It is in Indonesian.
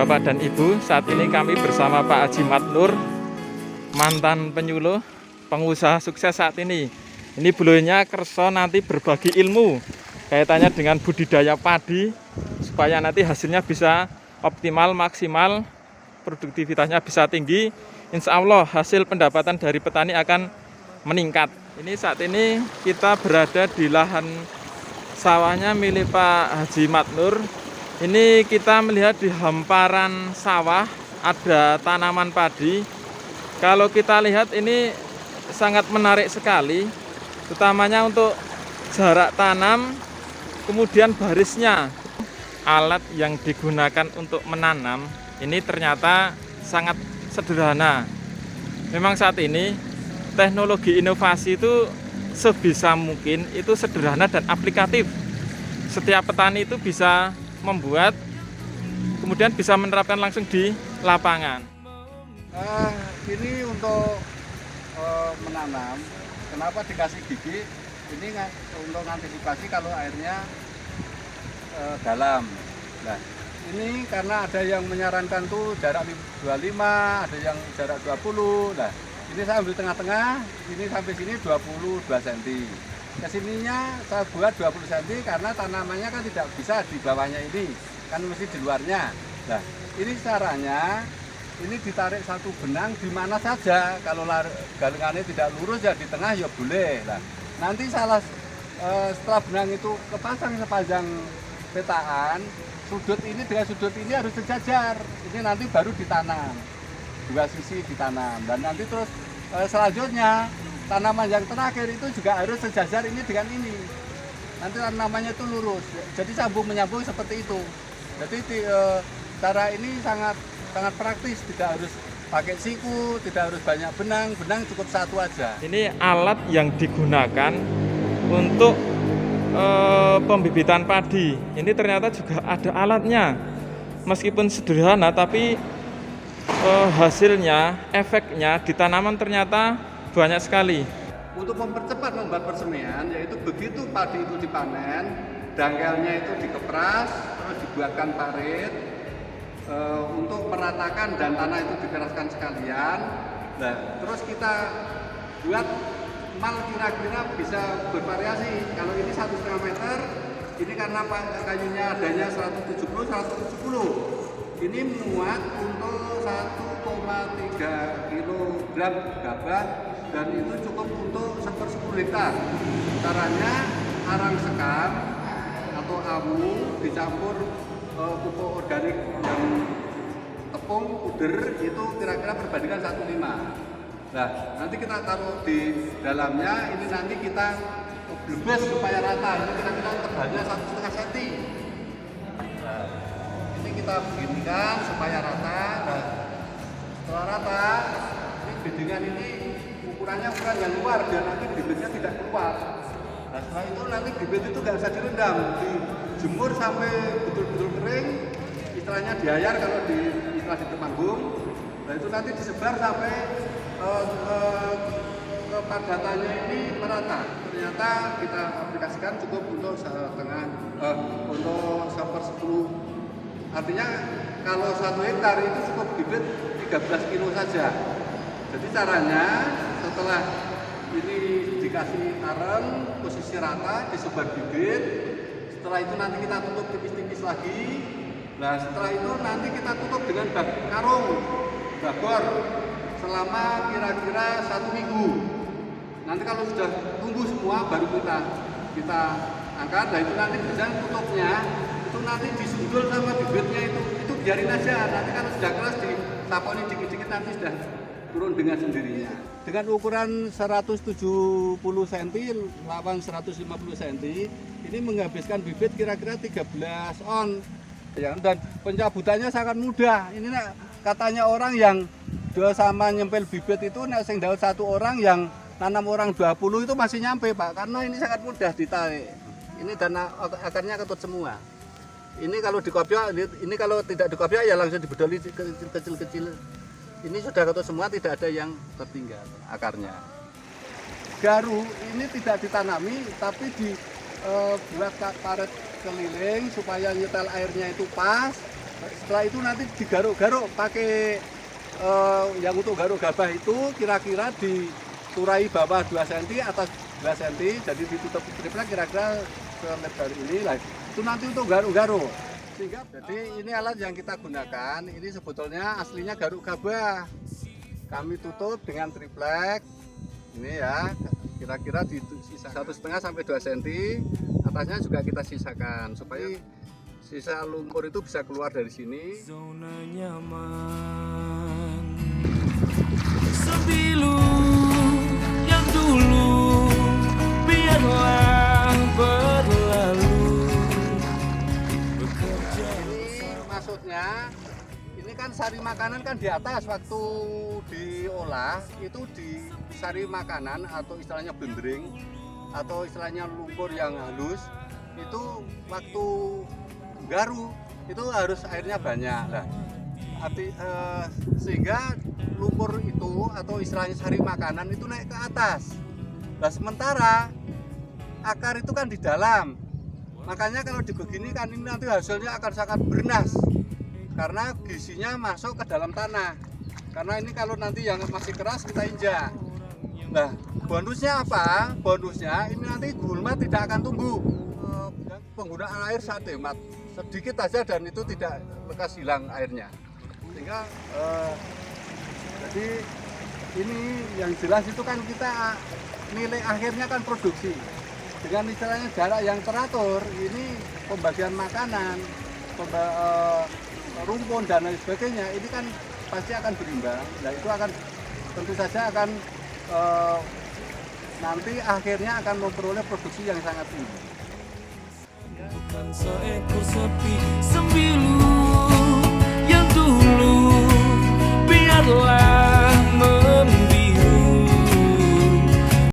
Bapak dan Ibu, saat ini kami bersama Pak Haji Matnur, mantan penyuluh, pengusaha sukses saat ini. Ini beliaunya kerso nanti berbagi ilmu kaitannya dengan budidaya padi supaya nanti hasilnya bisa optimal, maksimal, produktivitasnya bisa tinggi. Insya Allah hasil pendapatan dari petani akan meningkat. Ini saat ini kita berada di lahan sawahnya milik Pak Haji Matnur. Ini kita melihat di hamparan sawah ada tanaman padi. Kalau kita lihat ini sangat menarik sekali, utamanya untuk jarak tanam, kemudian barisnya. Alat yang digunakan untuk menanam ini ternyata sangat sederhana. Memang saat ini teknologi inovasi itu sebisa mungkin itu sederhana dan aplikatif. Setiap petani itu bisa membuat, kemudian bisa menerapkan langsung di lapangan. Ini untuk menanam, kenapa dikasih gigi? Ini untuk antisipasi kalau airnya dalam. Nah, ini karena ada yang menyarankan tuh jarak 25, ada yang jarak 20. Nah, ini saya ambil tengah-tengah, ini sampai sini 22 cm. Kesininya saya buat 20 cm karena tanamannya kan tidak bisa di bawahnya ini, kan mesti di luarnya. Nah, ini caranya, ini ditarik satu benang di mana saja. Kalau galengannya tidak lurus ya di tengah ya boleh. Nah, nanti setelah benang itu kepasang sepanjang petaan, sudut ini dengan sudut ini harus sejajar. Ini nanti baru ditanam, dua sisi ditanam, dan nanti terus selanjutnya tanaman yang terakhir itu juga harus sejajar ini dengan ini. Nanti tanamannya itu lurus. Jadi sambung menyambung seperti itu. Jadi cara ini sangat praktis, tidak harus pakai siku, tidak harus banyak benang cukup satu aja. Ini alat yang digunakan untuk pembibitan padi. Ini ternyata juga ada alatnya. Meskipun sederhana tapi hasilnya, efeknya di tanaman ternyata banyak sekali. Untuk mempercepat membuat persemian, yaitu begitu padi itu dipanen, dangkelnya itu dikepras, terus dibuatkan parit untuk meratakan dan tanah itu dikeraskan sekalian. Nah, terus kita buat mal kira-kira bisa bervariasi. Kalau ini 1,5 meter, ini karena kayunya adanya 170. Ini muat untuk 1,3 kg gabah dan itu cukup untuk 10 hektar. Caranya arang sekam atau awu dicampur pupuk organik dan tepung puder itu kira-kira perbandingan 1:5. Nah, nanti kita taruh di dalamnya, ini nanti kita blebes supaya rata. Ini kira-kira tebalnya 1,5 cm. Nah, ini kita beginikan supaya rata. Nah, setelah rata, ini bedingan ini ukuran yang luar biar nanti bibitnya tidak keluar. Nah, setelah itu nanti bibit itu nggak usah direndam, dijemur sampai betul-betul kering. Istilahnya diayar kalau istilah di Temanggung. Nah, itu nanti disebar sampai kepadatannya ini merata. Ternyata kita aplikasikan cukup untuk untuk 1/10. Artinya kalau 1 hektar itu cukup bibit 13 kilo saja. Jadi caranya setelah ini dikasih areng, posisi rata, disebar bibit. Setelah itu nanti kita tutup tipis-tipis lagi. Nah, setelah itu nanti kita tutup dengan karung bagor selama kira-kira 1 minggu. Nanti kalau sudah tumbuh semua baru kita angkat. Nah, itu nanti biasanya tutupnya itu nanti disundul sama bibitnya itu biarin aja. Nanti kalau sudah keras disaponi dikit-dikit nanti sudah turun dengan sendirinya. Dengan ukuran 170 cm lawan 150 cm, ini menghabiskan bibit kira-kira 13 on. Ya, dan pencabutannya sangat mudah. Ini katanya orang yang sama nyempel bibit itu sing daun satu orang, yang nanam orang 20 itu masih nyampe, Pak, karena ini sangat mudah ditarik. Ini dan akarnya ketut semua. Ini kalau dikopiok, ini kalau tidak dikopiok ya langsung dibedoli kecil-kecil. Ini sudah ketut semua, tidak ada yang tertinggal akarnya. Garu ini tidak ditanami, tapi dibuat parit keliling supaya nyetel airnya itu pas. Setelah itu nanti digaruk-garuk pakai yang untuk garuk gabah itu kira-kira diturai bawah 2 cm, atas 2 cm, jadi ditutup triplek kira-kira selebar ini lah. Itu nanti untuk garuk-garuk. Jadi ini alat yang kita gunakan, ini sebetulnya aslinya garuk gabah. Kami tutup dengan triplek, ini ya, kira-kira di sisa 1,5 sampai 2 cm, atasnya juga kita sisakan supaya sisa lumpur itu bisa keluar dari sini. Zona nyaman sepilu yang dulu biarlah berlalu bekerja. Ini maksudnya, ini kan sari makanan kan di atas waktu diolah itu di sari makanan atau istilahnya bendering atau istilahnya lumpur yang halus itu waktu garu itu harus airnya banyak lah. Sehingga lumpur itu atau istilahnya sari makanan itu naik ke atas. Nah sementara akar itu kan di dalam, makanya kalau dibegini kan ini nanti hasilnya akan sangat bernas karena gizinya masuk ke dalam tanah. Karena ini kalau nanti yang masih keras kita injak. Nah bonusnya apa? Bonusnya ini nanti gulma tidak akan tumbuh. Penggunaan air sangat hemat, sedikit saja dan itu tidak lekas hilang airnya. Sehingga jadi ini yang jelas itu kan kita nilai akhirnya kan produksi. Dengan istilahnya jarak yang teratur, ini pembagian makanan, rumpun dan lain sebagainya, ini kan pasti akan berimbang. Nah itu akan tentu saja akan nanti akhirnya akan memperoleh produksi yang sangat tinggi. Bukan seekor sepi sembilu